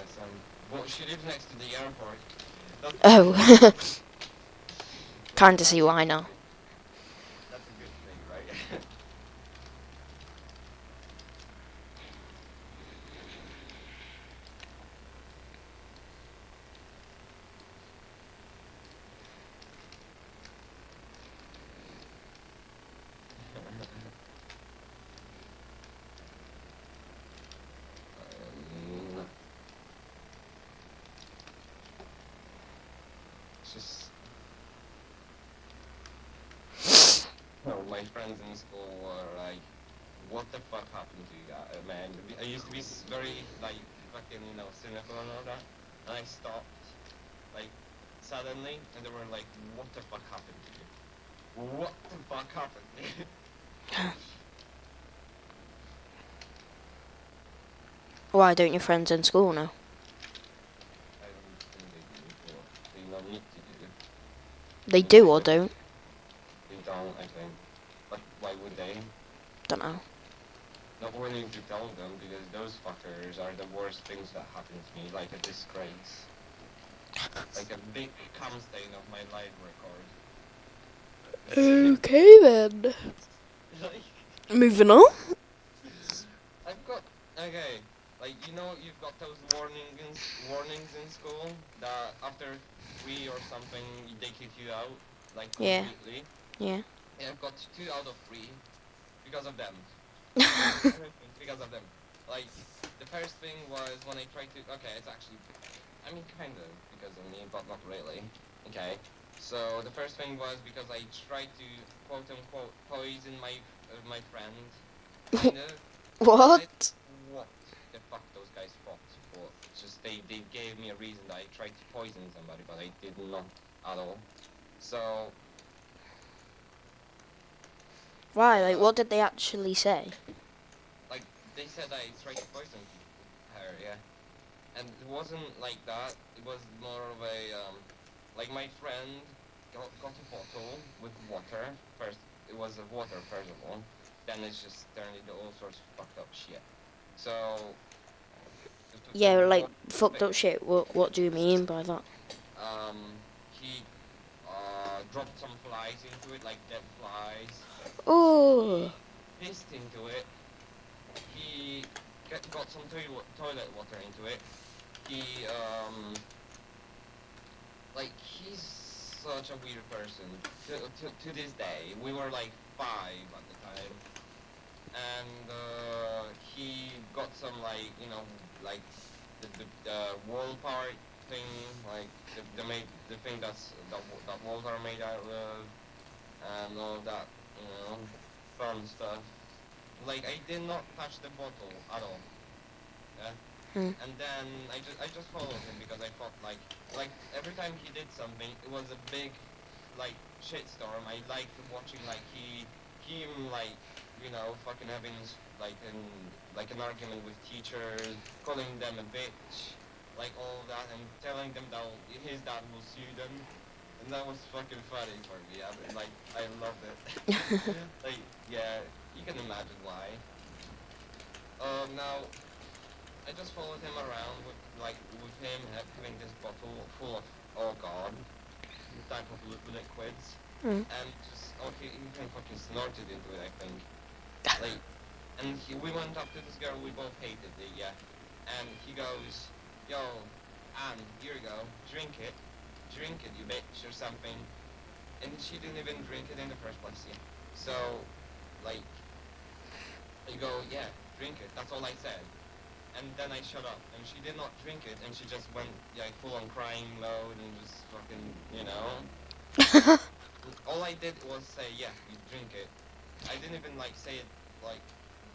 Yes, well, she lives next to the airport. Oh, That's kind of see that's a why good now. thing. That's a good thing, right? um, it's just my friends in school were like, "What the fuck happened to you guys, man?" I used to be very like fucking cynical and all that, and I stopped like suddenly, and they were like, "What the fuck happened to you? What the fuck happened?" Why don't your friends in school know? I don't think they do, but they don't need to do. They I mean, do they or don't. don't? They don't. I think. But why would they? Don't know. Not willing to tell them because those fuckers are the worst things that happened to me, like a disgrace, like a big cum stain of my life record. Okay then. Like, Moving on. I've got okay. Like you've got those warnings in school that after three or something they kick you out like Yeah, completely. yeah. Yeah, I've got 2 out of 3 because of them. Everything because of them. Like the first thing was when I tried to. Okay, it's actually. I mean, kind of because of me, but not really. Okay. So the first thing was because I tried to quote unquote poison my friend, kind of. But I What? what the fuck those guys fought for. It's just they gave me a reason that I tried to poison somebody, but I did not at all. So Why? Like, uh, what did they actually say? like they said I tried to poison her, yeah, and it wasn't like that. It was more of a like my friend got a bottle with water first. It was a water first of all. Then it's just turned into all sorts of fucked up shit. So the Yeah, like, water. fucked up shit. What do you mean by that? He dropped some flies into it, like dead flies. Oh. He pissed into it. He got some toilet water into it. He like he's such a weird person. To this day, we were like 5 at the time, and he got some like like the wall part thing, like the thing that walls are made out of, and all that, fun stuff. Like I did not touch the bottle at all. Yeah. Hmm. And then I just followed him because I thought like every time he did something, it was a big like shitstorm. I liked watching like him like fucking having like an argument with teachers, calling them a bitch, like all that, and telling them that his dad will sue them, and that was fucking funny for me. I mean, like I loved it. Like yeah, you can imagine why. Now I just followed him around with him having this bottle full of oh god type of liquids, Hmm. and just he even fucking snorted into it, I think. Like, and we went up to this girl, we both hated it, yeah, and he goes, yo, Anne, here you go, drink it, you bitch, or something, and she didn't even drink it in the first place, yeah. So like I go, yeah, drink it, that's all I said. And then I shut up, and she did not drink it, and she just went like full on crying mode and just fucking. All I did was say, "Yeah, you drink it." I didn't even like say it like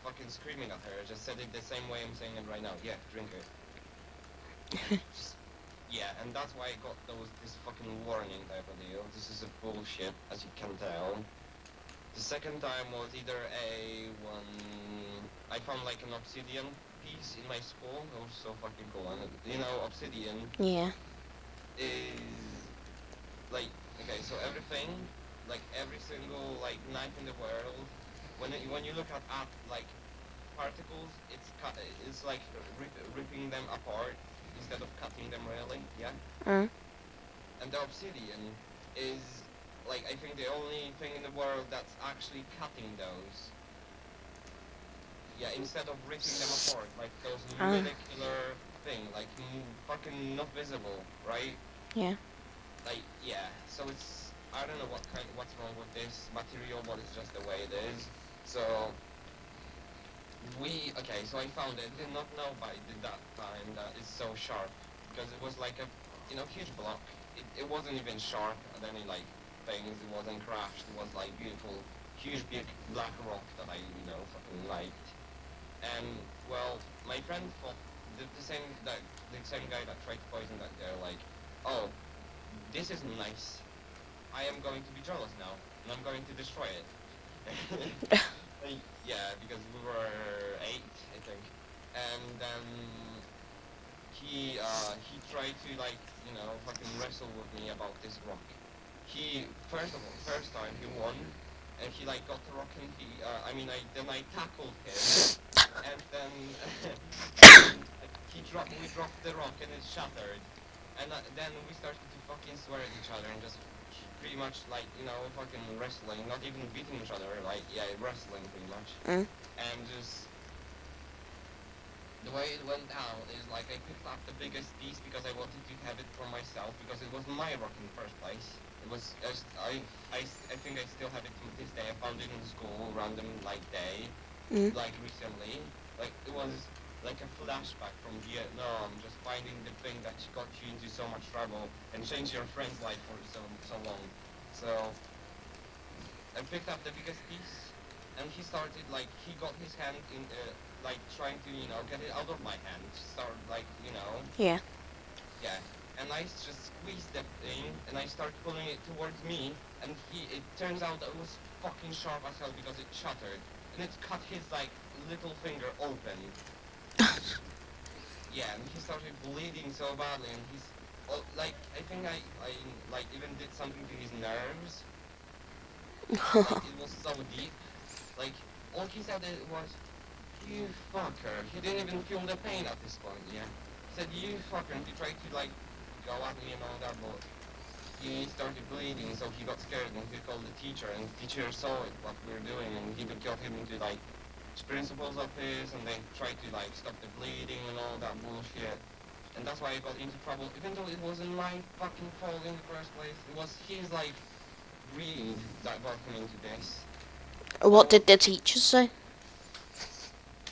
fucking screaming at her. I just said it the same way I'm saying it right now. Yeah, drink it. Just yeah, and that's why I got this fucking warning type of deal. This is a bullshit, as you can tell. The second time was either when I found like an obsidian piece in my school. It was so fucking cool. And obsidian Yeah. is like okay, so everything, like every single like knife in the world, when you look at like particles, it's like ripping them apart instead of cutting them really, yeah. Mm. And the obsidian is like I think the only thing in the world that's actually cutting those. Yeah, instead of ripping them apart, like those Ah. molecular thing, like fucking not visible, right? Yeah. Like yeah. So it's I don't know what's wrong with this material, but it's just the way it is. So okay. So I found it. Did not know by that time that it's so sharp because it was like a huge block. It wasn't even sharp at any like things. It wasn't crashed. It was like beautiful, huge big black rock that I fucking liked. And well, my friend thought the same guy that tried to poison that girl, like, oh, this is nice. I am going to be jealous now, and I'm going to destroy it. Yeah, because we were 8, I think, and then he tried to like fucking wrestle with me about this rock. He first time he won, and he like got the rock and I tackled him, and then and then we dropped the rock and it shattered, and then we started to fucking swear at each other and just pretty much like fucking wrestling, not even beating each other, like yeah, wrestling pretty much, Mm. and just the way it went down is like I picked up the biggest piece because I wanted to have it for myself because it was my rock in the first place. It was just, I think I still have it to this day. I found it in school, random like day, Mm. like recently. Like it was like a flashback from Vietnam, just finding the thing that got you into so much trouble and changed your friend's life for so long. So I picked up the biggest piece, and he started like he got his hand in like trying to get it out of my hand. Start like Yeah. yeah, and I just squeezed the thing, and I started pulling it towards me, and it turns out that it was fucking sharp as hell because it shattered, and it cut his like little finger open. Yeah, and he started bleeding so badly, and like I think I like even did something to his nerves. Like it was so deep. Like all he said it was, "You fucker." He didn't even feel the pain at this point. Yeah, he said, "You fucker," and he tried to like go at me and all that, but he started bleeding, so he got scared and he called the teacher, and the teacher saw it, what we were doing, and he got him into like principal's office, and they tried to like stop the bleeding and all that bullshit. And that's why I got into trouble, even though it wasn't my fucking fault in the first place. It was his like greed that got him into this. What So did the teachers say?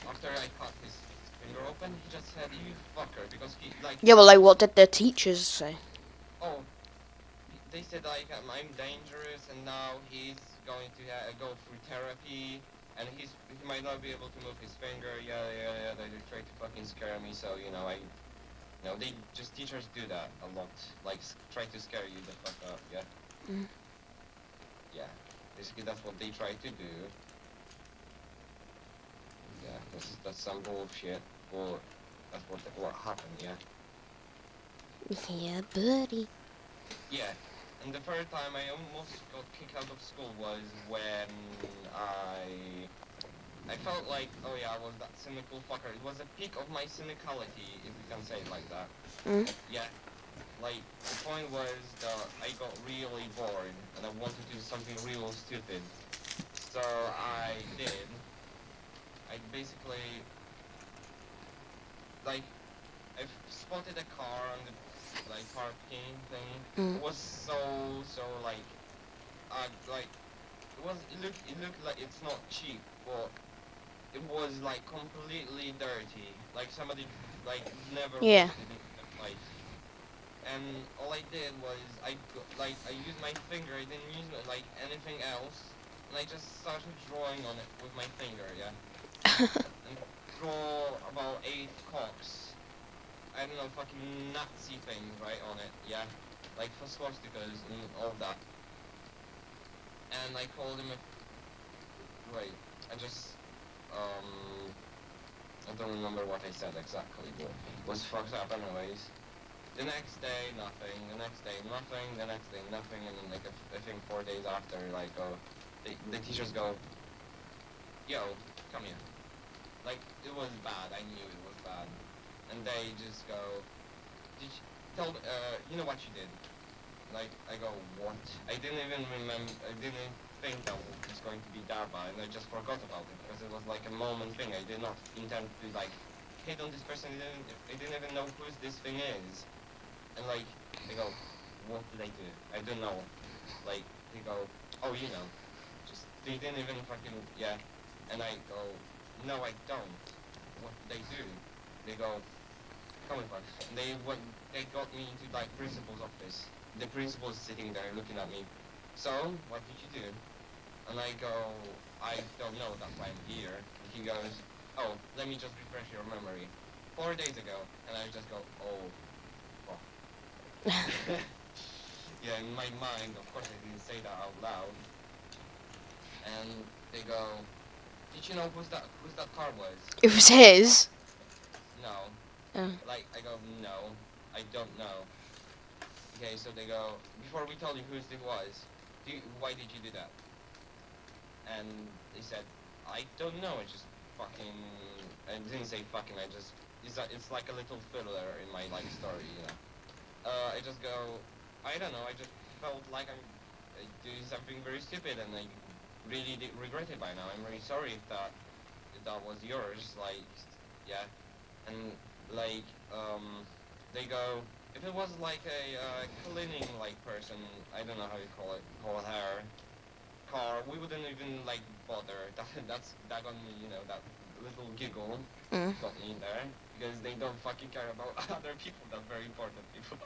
after I cut his finger open, he just said, "You fucker," because he like Yeah, well, like, what did the teachers say? oh, they said like I'm dangerous, and now he's going to go through therapy, and he might not be able to move his finger. Yeah, yeah, yeah. They try to fucking scare me, so they just teachers do that a lot, like try to scare you the fuck up. Yeah, Mm. yeah. Basically, that's what they try to do. Yeah, that's some bullshit, or that's what happened. Yeah. Yeah, buddy. Yeah, and the third time I almost got kicked out of school was when I felt like, oh yeah, I was that cynical fucker. It was a peak of my cynicality, if we can say it like that. Mm. Yeah, like the point was that I got really bored and I wanted to do something real stupid. So I did. I basically like I spotted a car on the like parking thing. Mm. It was so like it looked like it's not cheap, but it was like completely dirty. Like somebody like never Yeah. washed it in their life. And all I did was I used my finger. I didn't use like anything else, and I just started drawing on it with my finger. Yeah, and draw about 8 cocks. I don't know, fucking Nazi things right on it. Yeah, like for swastikas and all that. And I called him a wait. I just I don't remember what I said exactly, but it was fucked up anyways. The next day, nothing. The next day, nothing. The next day, nothing. And then, like, I think 4 days after, like, the teachers go, yo, come here. Like, it was bad. I knew it was bad. And they just go, did you tell, you know what you did? Like, I go, what? I didn't even remember, I didn't think that was going to be that bad, and I just forgot about it, because it was like a moment thing. I did not intend to, like, hit on this person. I didn't even know who this thing is. And, like, they go, what did I do? I don't know. Like, they go, oh, you know. Just, they didn't even fucking, yeah. And I go, no, I don't. What did they do? They go, come on, fuck. And they got me into, like, principal's office. The principal's sitting there looking at me. So, what did you do? And I go, I don't know, that's why I'm here. And he goes, oh, let me just refresh your memory. 4 days ago. And I just go, oh, fuck. Yeah, in my mind, of course I didn't say that out loud. And they go, did you know whose that car was? It was his. No. Oh. Like, I go, no, I don't know. Okay, so they go, before we told you whose it was, why did you do that? And they said, I don't know, I just fucking, I didn't say fucking, it's like a little filler in my, like, story, you know. I just go, I don't know, I just felt like I'm doing something very stupid, and I really regret it by now. I'm really sorry if that was yours, like, yeah. And, like, they go, if it was like a cleaning, like, person, I don't know how you call her, car, we wouldn't even, like, bother. That got me, you know, that little giggle Mm. got me in there, because they don't fucking care about other people, that very important people.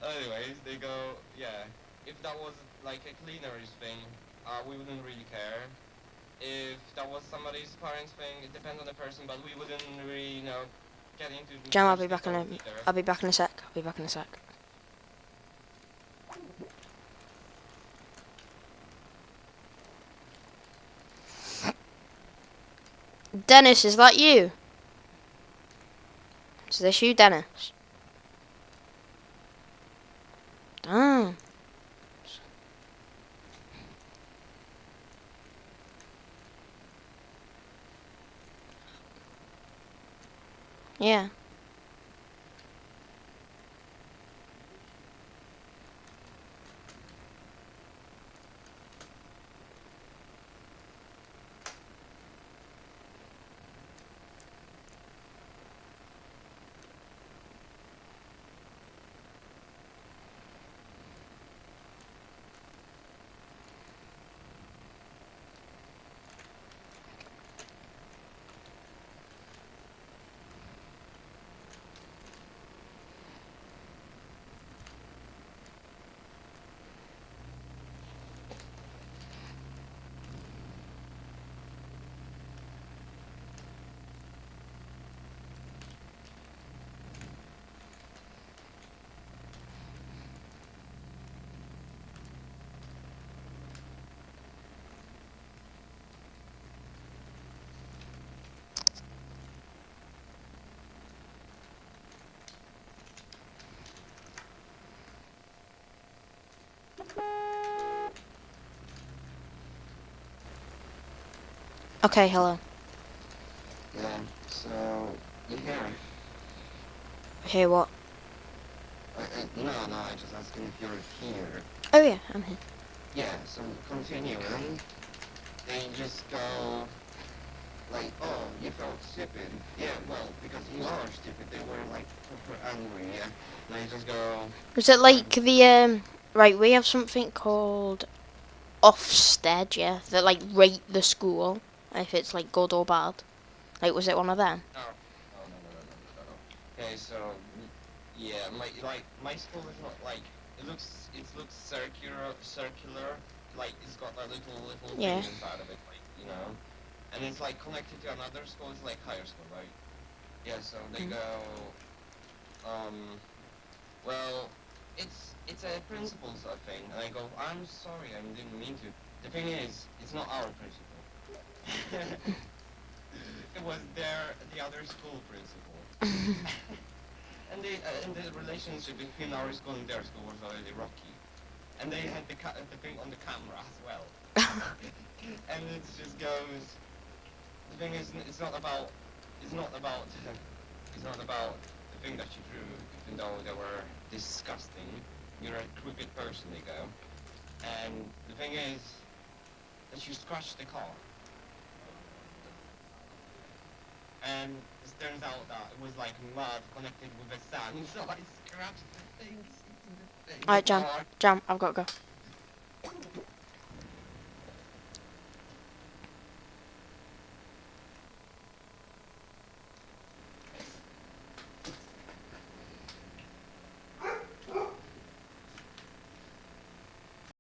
Anyways, they go, yeah, if that was, like, a cleaner's thing, we wouldn't really care. If that was somebody's parents' thing, it depends on the person, but we wouldn't really, you know, get into Jam, I'll much be back in detail a. either. I'll be back in a sec. I'll be back in a sec. Dennis, is that you? Is this you, Dennis? Damn. Yeah. Okay, hello. Yeah, so, you hear? Okay, what? No, I just asking if you're here. Oh yeah, I'm here. Yeah, so continuing, they just go, like, oh, you felt stupid. Yeah, well, because you are stupid. They were, like, super angry, yeah. And they just go, Is it like the Right, we have something called Ofsted, yeah, that like rate the school if it's like good or bad. Like, was it one of them? no, no. Okay, so, yeah, my school is not, like, it looks circular, like, it's got a little Yeah. thing inside of it, like, you know. And it's, like, connected to another school. It's like higher school, right? Yeah, so they go, um, well, it's a principal's thing. And I go, I'm sorry, I didn't mean to. The thing is, it's not our principal. It was the other school principal. And the relationship between our school and their school was already rocky. And they had the thing on the camera as well. And it just goes, the thing is, it's not about it's not about the thing that you drew, even though they were disgusting, you're a crooked person, they go. And the thing is that you scratched the car. And it turns out that it was like mud connected with the sand, so I scratched the things into the Alright, Jam. car. Jam, I've got to go.